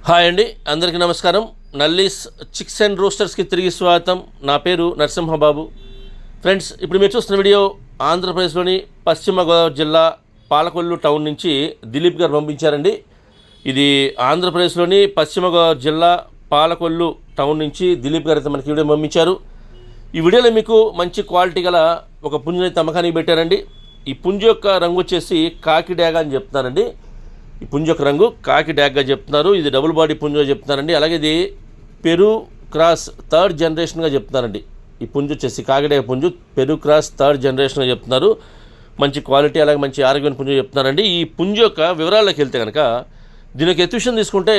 Hi అండి, అందరికీ నమస్కారం. నల్లీస్ చిక్స్ అండ్ రోస్టర్స్కి తిరిగి స్వాగతం. నా పేరు నరసింహబాబు. ఫ్రెండ్స్, ఇప్పుడు మీరు చూస్తున్న వీడియో ఆంధ్రప్రదేశ్లోని పశ్చిమ గోదావరి జిల్లా పాలకొల్లు టౌన్ నుంచి దిలీప్ గారు పంపించారండి. ఇది ఆంధ్రప్రదేశ్లోని పశ్చిమ గోదావరి జిల్లా పాలకొల్లు టౌన్ నుంచి దిలీప్ గారు అయితే మనకి వీడియో పంపించారు. ఈ వీడియోలో మీకు మంచి క్వాలిటీ గల ఒక పుంజుని అమ్మకానికి పెట్టారండి. ఈ పుంజు యొక్క రంగు వచ్చేసి కాకి డాగా అని చెప్తున్నారండి. ఈ పుంజు యొక్క రంగు కాకి డాగ్గా చెప్తున్నారు. ఇది డబుల్ బాడీ పుంజుగా చెప్తున్నారండి. అలాగే ఇది పెరు క్రాస్ థర్డ్ జనరేషన్గా చెప్తున్నారండి. ఈ పుంజు వచ్చేసి కాకి డాగ పుంజు పెరు క్రాస్ థర్డ్ జనరేషన్గా చెప్తున్నారు. మంచి క్వాలిటీ అలాగే మంచి ఆరోగ్యమైన పుంజు చెప్తున్నారండి. ఈ పుంజు యొక్క వివరాల్లోకి వెళ్తే కనుక దీని యొక్క ఎత్తుషన్ తీసుకుంటే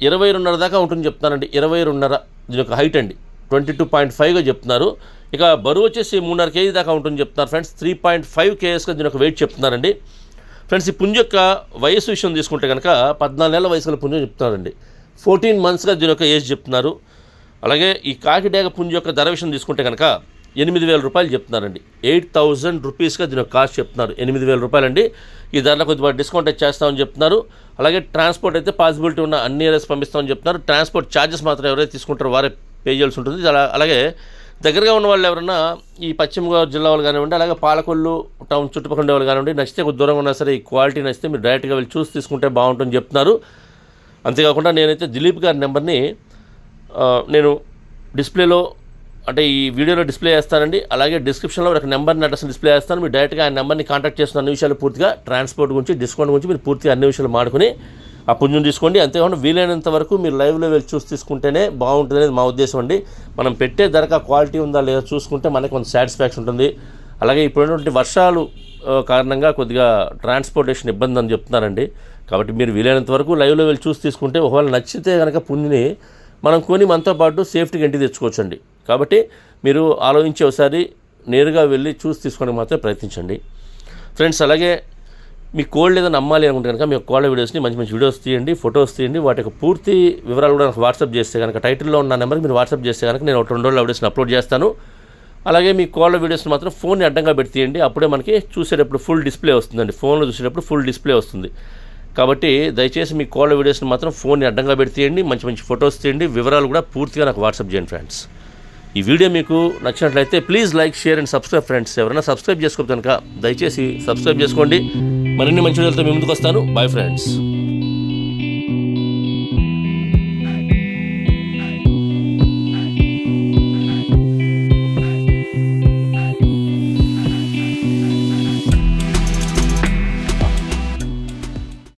22.5 దాకా ఉంటుంది చెప్తున్నారండి. 22.5 దీని యొక్క హైట్ అండి. 22.5గా చెప్తున్నారు. ఇక బరువు వచ్చేసి 3.5 kg దాకా ఉంటుంది చెప్తున్నారు ఫ్రెండ్స్. 3.5 kgsగా దీని యొక్క వెయిట్ చెప్తున్నారండి. ఫ్రెండ్స్, ఈ పుంజు యొక్క వయసు విషయం తీసుకుంటే కనుక 14 నెలల వయసు గల పుంజు చెప్తున్నారండి. 14 monthsగా దీని యొక్క ఏజ్ చెప్తున్నారు. అలాగే ఈ కాకి డాగ పుంజు యొక్క ధర విషయం తీసుకుంటే కనుక 8,000 రూపాయలు చెప్తున్నారండి. 8,000 రూపీస్గా దీని యొక్క కాస్ట్ చెప్తున్నారు. 8,000 రూపాయలు అండి. ఈ ధరలో కొద్దిగా డిస్కౌంట్ అయితే చేస్తామని చెప్తున్నారు. అలాగే ట్రాన్స్పోర్ట్ అయితే పాసిబిలిటీ ఉన్న అన్ని ఏరియాస్ పంపిస్తామని చెప్తున్నారు. ట్రాన్స్పోర్ట్ ఛార్జెస్ మాత్రం ఎవరైతే తీసుకుంటారో వారే పే చేయాల్సి ఉంటుంది. అలాగే దగ్గరగా ఉన్న వాళ్ళు ఎవరన్నా ఈ పశ్చిమ గోదావరి జిల్లా వాళ్ళు కానివ్వండి, అలాగే పాలకొల్లు టౌన్ చుట్టుపక్కల వాళ్ళు కానివ్వండి, నచ్చితే కొద్ది దూరంగా ఉన్నా సరే ఈ క్వాలిటీ నచ్చితే మీరు డైరెక్ట్గా వెళ్ళి చూసి తీసుకుంటే బాగుంటుందని చెప్తున్నారు. అంతేకాకుండా నేనైతే దిలీప్ గారి నెంబర్ని నేను డిస్ప్లేలో అంటే ఈ వీడియోలో డిస్ప్లే చేస్తానండి. అలాగే డిస్క్రిప్షన్లో ఒక నెంబర్ని అడ్రస్ డిస్ప్లే చేస్తాను. మీరు డైరెక్ట్గా ఆ నెంబర్ని కాంటాక్ట్ చేస్తున్న అన్ని విషయాలు పూర్తిగా ట్రాన్స్పోర్ట్ గురించి డిస్కౌంట్ గురించి మీరు పూర్తిగా అన్ని విషయాలు మాడుకుని ఆ పుంజుని తీసుకోండి. అంతేకాకుండా వీలైనంత వరకు మీరు లైవ్లో వెళ్ళి చూసి తీసుకుంటేనే బాగుంటుంది అనేది మా ఉద్దేశం అండి. మనం పెట్టే ధరకు క్వాలిటీ ఉందా లేదా చూసుకుంటే మనకి కొంత సాటిస్ఫాక్షన్ ఉంటుంది. అలాగే ఇప్పుడున్నటువంటి వర్షాలు కారణంగా కొద్దిగా ట్రాన్స్పోర్టేషన్ ఇబ్బంది అని చెప్తున్నారండి. కాబట్టి మీరు వీలైనంత వరకు లైవ్లో వెళ్ళి చూసి తీసుకుంటే ఒకవేళ నచ్చితే కనుక పుంజుని మనం కొని మనతో పాటు సేఫ్టీగా ఇంటికి తెచ్చుకోవచ్చండి. కాబట్టి మీరు ఆలోచించి ఒకసారి నేరుగా వెళ్ళి చూసి తీసుకోవడానికి మాత్రమే ప్రయత్నించండి ఫ్రెండ్స్. అలాగే మీ కోల్డ్ ఏదైనా అమ్మాలి అనుకుంటే కనుక మీ కోళ్ళ వీడియోస్ని మంచి మంచి వీడియోస్ తీయండి, ఫొటోస్ తీయండి. వాటి యొక్క పూర్తి వివరాలు కూడా నాకు వాట్సాప్ చేస్తే కనుక టైటిల్లో ఉన్న నెంబర్కి మీరు వాట్సాప్ చేస్తే కనుక నేను 2 రోజుల వీడియోస్ని అప్లోడ్ చేస్తాను. అలాగే మీ కోళ్ళ వీడియోస్ని మాత్రం ఫోన్ని అడ్డంగా పెట్టి తీయండి. అప్పుడే మనకి చూసేటప్పుడు ఫుల్ డిస్ప్లే వస్తుందండి. ఫోన్లో చూసేటప్పుడు ఫుల్ డిస్ప్లే వస్తుంది. కాబట్టి దయచేసి మీ కోళ్ళ వీడియోస్ని మాత్రం ఫోన్ని అడ్డంగా పెట్టి తీయండి, మంచి మంచి ఫొటోస్ తీయండి, వివరాలు కూడా పూర్తిగా నాకు వాట్సాప్ చేయండి ఫ్రెండ్స్. ఈ వీడియో మీకు నచ్చినట్లయితే please like, share and subscribe friends. ఎవరైనా సబ్స్క్రైబ్ చేసుకోవచ్చు కనుక దయచేసి సబ్స్క్రైబ్ చేసుకోండి. మరిన్ని మంచి వీడియోలతో మీ ముందుకు వస్తాను. Bye friends.